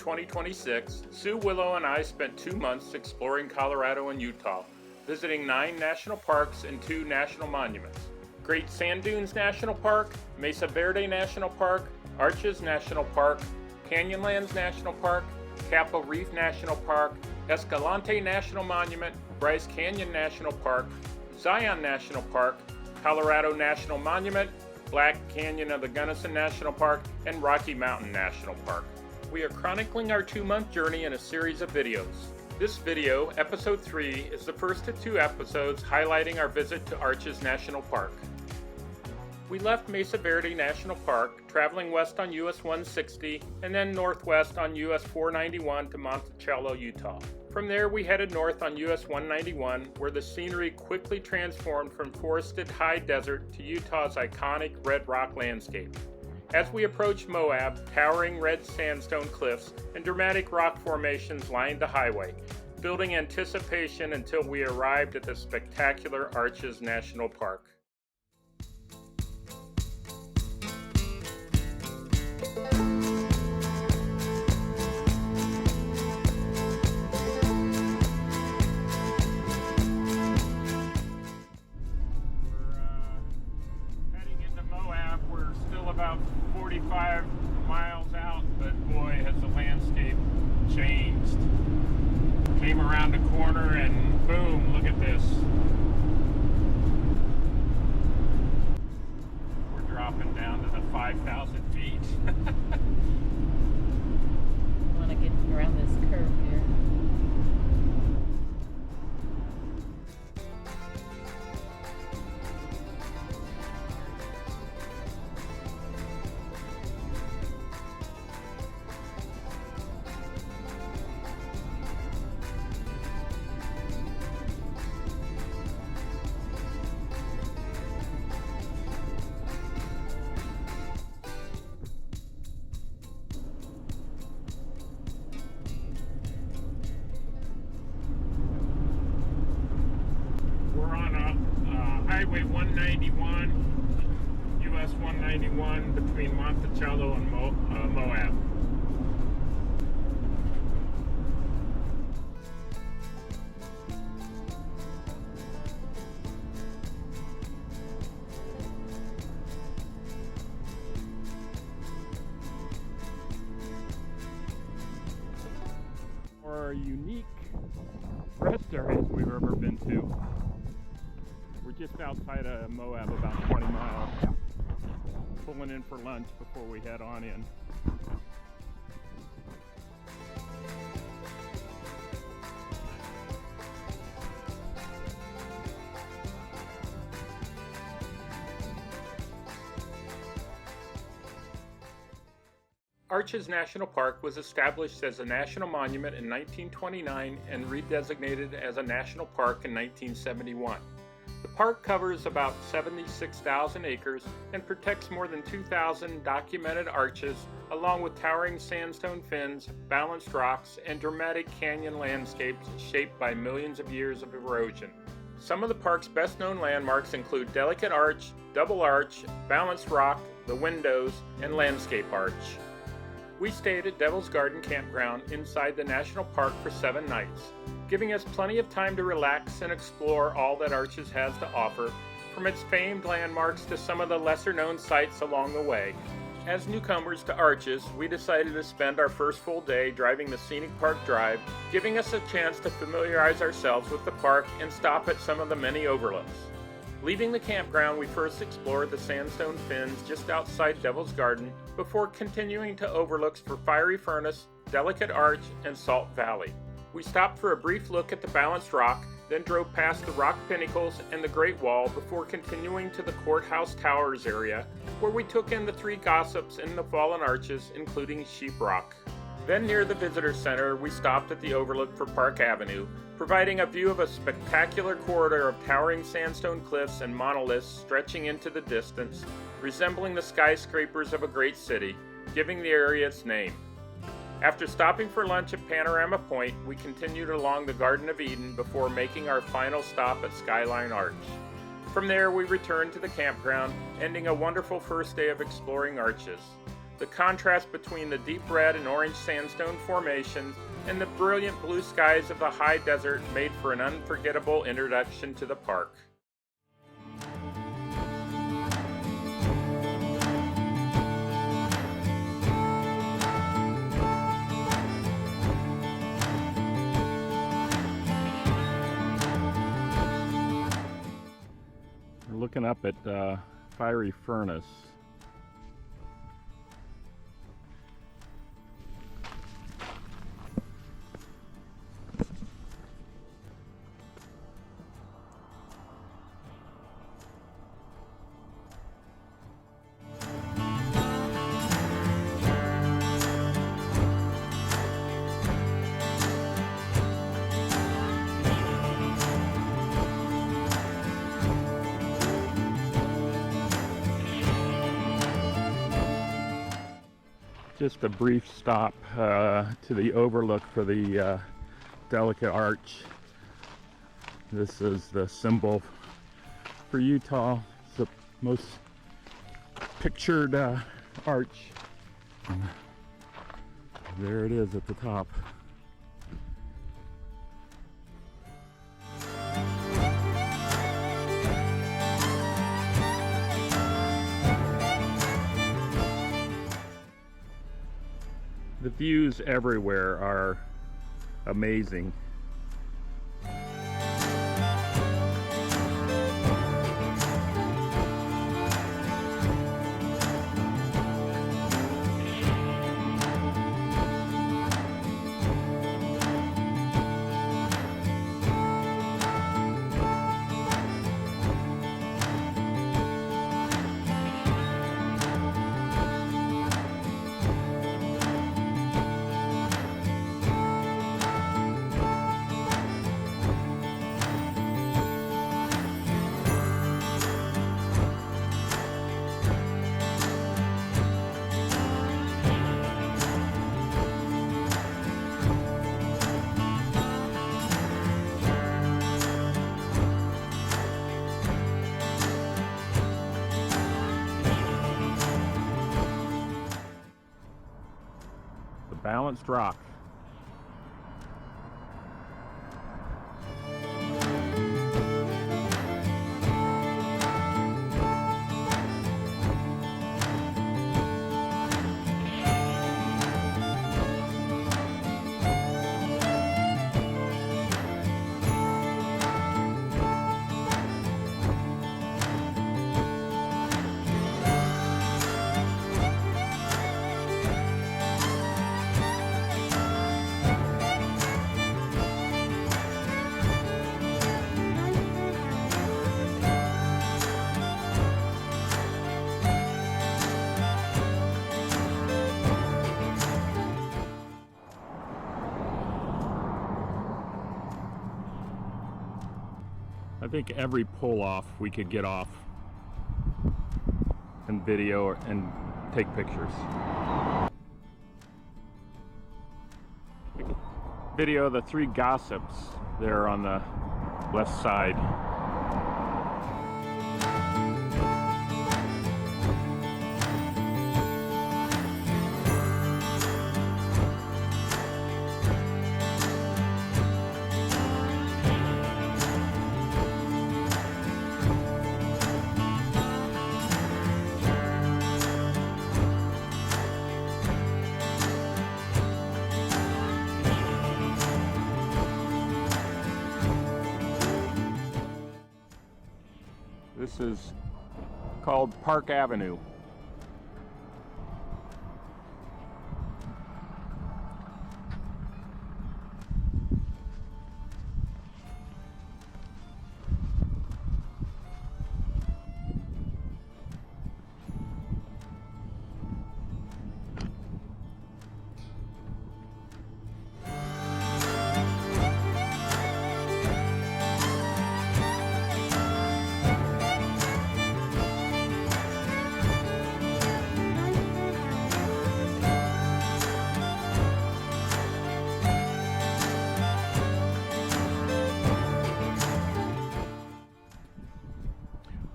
2026, Sue, Willow, and I spent 2 months exploring Colorado and Utah, visiting 9 national parks and 2 national monuments. Great Sand Dunes National Park, Mesa Verde National Park, Arches National Park, Canyonlands National Park, Reef National Park, Escalante National Monument, Bryce Canyon National Park, Zion National Park, Colorado National Monument, Black Canyon of the Gunnison National Park, and Rocky Mountain National Park. We are chronicling our 2-month journey in a series of videos. This video, episode 3, is the first of 2 episodes highlighting our visit to Arches National Park. We left Mesa Verde National Park, traveling west on US 160 and then northwest on US 491 to Monticello, Utah. From there we headed north on US 191, where the scenery quickly transformed from forested high desert to Utah's iconic red rock landscape. As we approached Moab, towering red sandstone cliffs and dramatic rock formations lined the highway, building anticipation until we arrived at the spectacular Arches National Park. About 45 miles out, but boy, has the landscape changed. Came around a corner and boom, look at this. We're dropping down to the 5,000 feet. I want to get around this curve here. Highway 191, US 191 between Monticello and Moab. More unique rest areas we've ever been to. We're just outside of Moab, about 20 miles, pulling in for lunch before we head on in. Arches National Park was established as a national monument in 1929 and redesignated as a national park in 1971. The park covers about 76,000 acres and protects more than 2,000 documented arches, along with towering sandstone fins, balanced rocks, and dramatic canyon landscapes shaped by millions of years of erosion. Some of the park's best-known landmarks include Delicate Arch, Double Arch, Balanced Rock, the Windows, and Landscape Arch. We stayed at Devil's Garden Campground inside the national park for 7 nights, giving us plenty of time to relax and explore all that Arches has to offer, from its famed landmarks to some of the lesser-known sights along the way. As newcomers to Arches, we decided to spend our first full day driving the scenic park drive, giving us a chance to familiarize ourselves with the park and stop at some of the many overlooks. Leaving the campground, we first explored the sandstone fins just outside Devil's Garden before continuing to overlooks for Fiery Furnace, Delicate Arch, and Salt Valley. We stopped for a brief look at the Balanced Rock, then drove past the Rock Pinnacles and the Great Wall before continuing to the Courthouse Towers area, where we took in the 3 gossips in the fallen arches, including Sheep Rock. Then near the Visitor Center, we stopped at the overlook for Park Avenue, providing a view of a spectacular corridor of towering sandstone cliffs and monoliths stretching into the distance, resembling the skyscrapers of a great city, giving the area its name. After stopping for lunch at Panorama Point, we continued along the Garden of Eden before making our final stop at Skyline Arch. From there, we returned to the campground, ending a wonderful first day of exploring Arches. The contrast between the deep red and orange sandstone formations and the brilliant blue skies of the high desert made for an unforgettable introduction to the park. We're looking up at Fiery Furnace. Just a brief stop to the overlook for the delicate arch. This is the symbol for Utah. It's the most pictured arch. There it is at the top. The views everywhere are amazing. Balanced rock. I think every pull-off we could get off and video and take pictures. Video the three gossips there on the left side. This is called Park Avenue.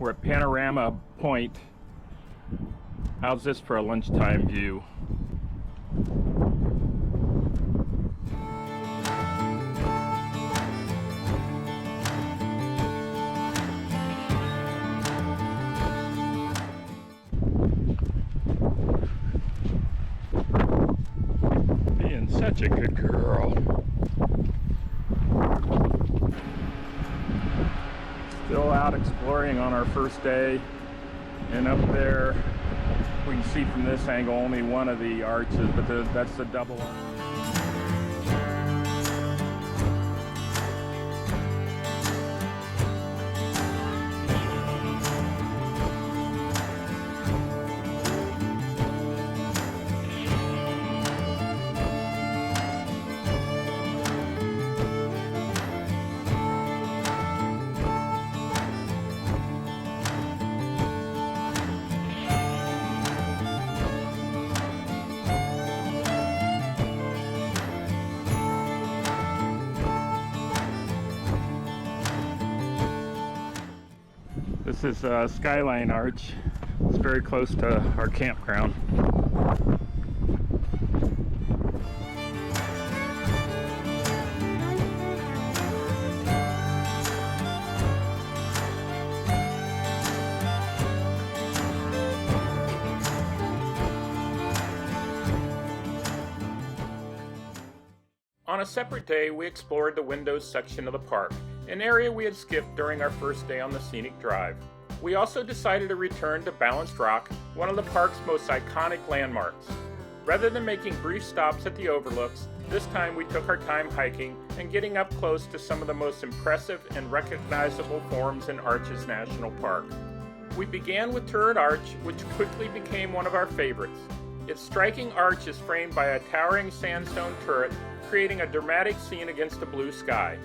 We're at Panorama Point, How's this for a lunchtime view? Being such a good girl. Still out exploring on our first day, and up there we can see from this angle only one of the arches, but that's the double arch. This is a skyline arch. It's very close to our campground. On a separate day, we explored the windows section of the park, an area we had skipped during our first day on the scenic drive. We also decided to return to Balanced Rock, one of the park's most iconic landmarks. Rather than making brief stops at the overlooks, this time we took our time hiking and getting up close to some of the most impressive and recognizable forms in Arches National Park. We began with Turret Arch, which quickly became one of our favorites. Its striking arch is framed by a towering sandstone turret, creating a dramatic scene against a blue sky.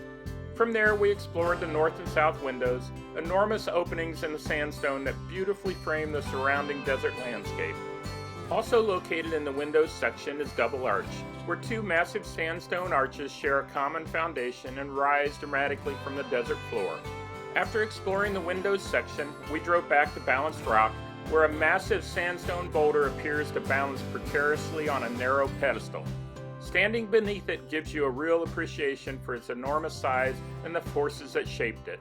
From there, we explored the north and south windows, enormous openings in the sandstone that beautifully frame the surrounding desert landscape. Also located in the windows section is Double Arch, where two massive sandstone arches share a common foundation and rise dramatically from the desert floor. After exploring the windows section, we drove back to Balanced Rock, where a massive sandstone boulder appears to balance precariously on a narrow pedestal. Standing beneath it gives you a real appreciation for its enormous size and the forces that shaped it.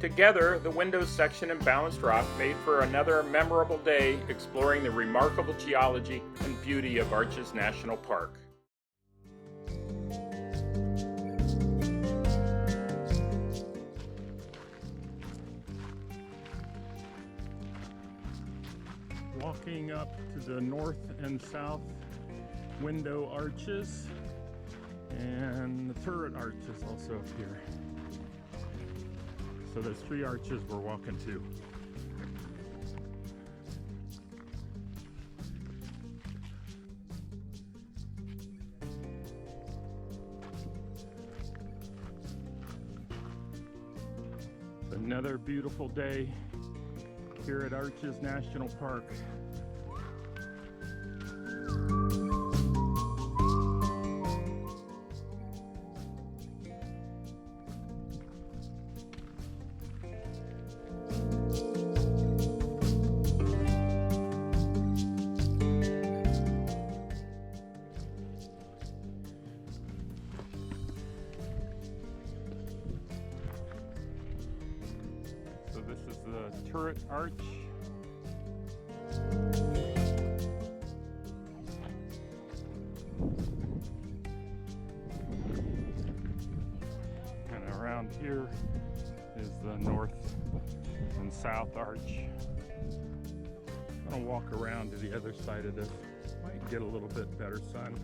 Together, the windows section and Balanced Rock made for another memorable day exploring the remarkable geology and beauty of Arches National Park. Walking up to the north and south window arches, and the turret arch is also up here. So there's three arches we're walking to. Another beautiful day here at Arches National Park. So this is the turret arch. And around here is the north and south arch. I'm gonna walk around to the other side of this. Might get a little bit better sun.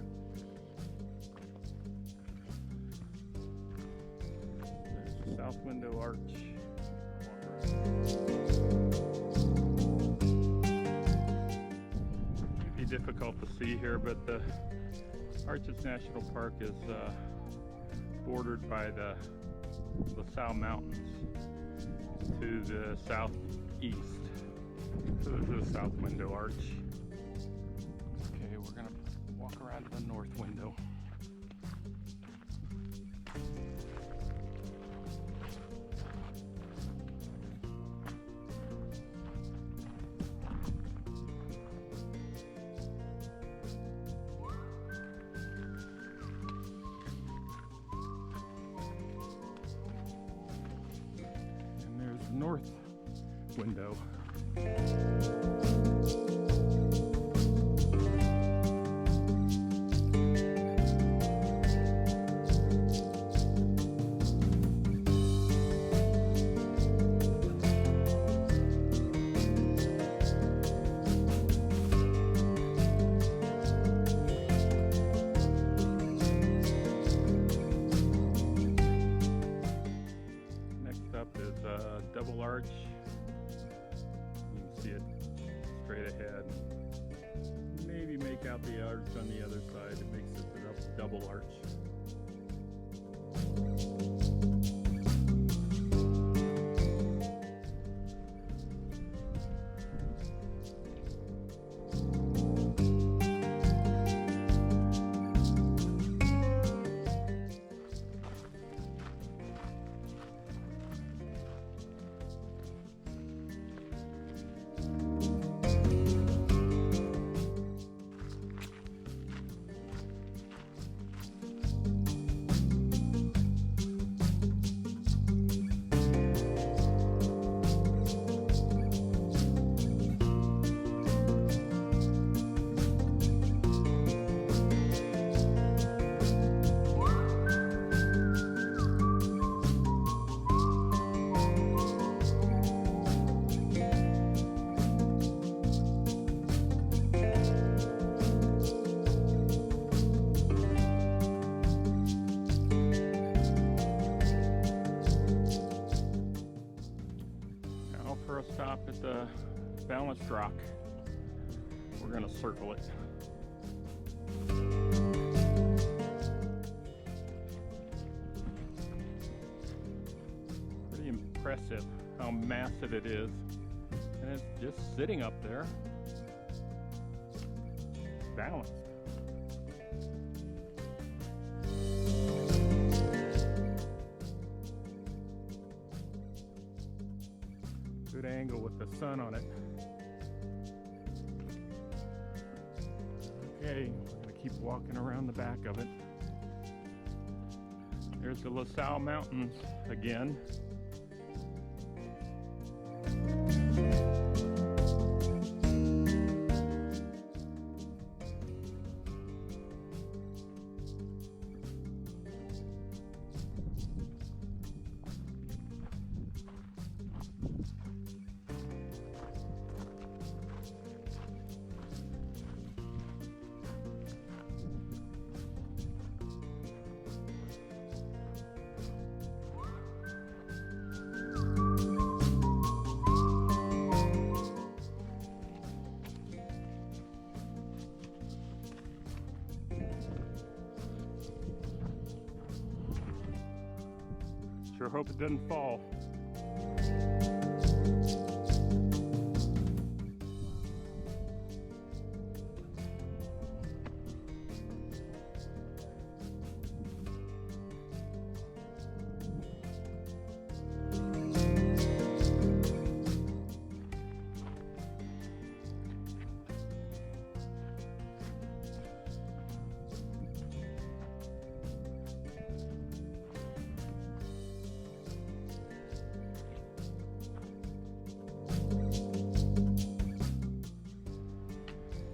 There's the south window arch. It'd be difficult to see here, but the Arches National Park is bordered by the LaSalle Mountains to the southeast. So this is the south window arch. Okay, we're gonna walk around to the north window. north window. Double arch. You can see it straight ahead. Maybe make out the arch on the other side. It makes it a double arch. For a stop at the balanced rock, we're going to circle it. Pretty impressive how massive it is, and it's just sitting up there, balanced. Good angle with the sun on it. Okay, we're going to keep walking around the back of it. There's the La Salle Mountains again. Sure hope it doesn't fall.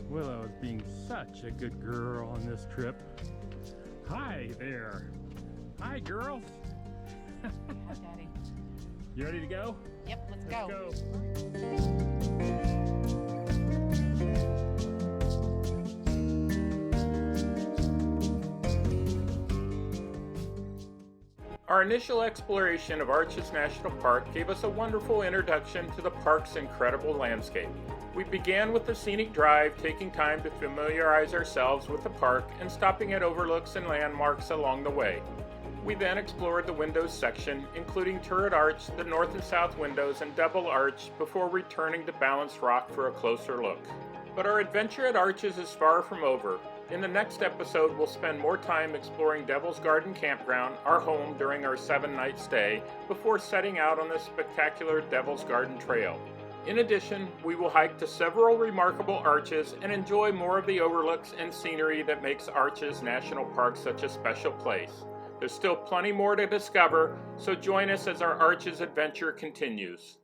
Willow is being such a good girl on this trip. Hi there. Hi, girls. Hi, Daddy. You ready to go? Yep, let's go. Go. Our initial exploration of Arches National Park gave us a wonderful introduction to the park's incredible landscape. We began with the scenic drive, taking time to familiarize ourselves with the park and stopping at overlooks and landmarks along the way. We then explored the windows section, including turret arch, the north and south windows, and double arch, before returning to balanced rock for a closer look. But our adventure at Arches is far from over. In the next episode, we'll spend more time exploring Devil's Garden Campground, our home during our 7-night stay, before setting out on the spectacular Devil's Garden Trail. In addition, we will hike to several remarkable arches and enjoy more of the overlooks and scenery that makes Arches National Park such a special place. There's still plenty more to discover, so join us as our Arches adventure continues.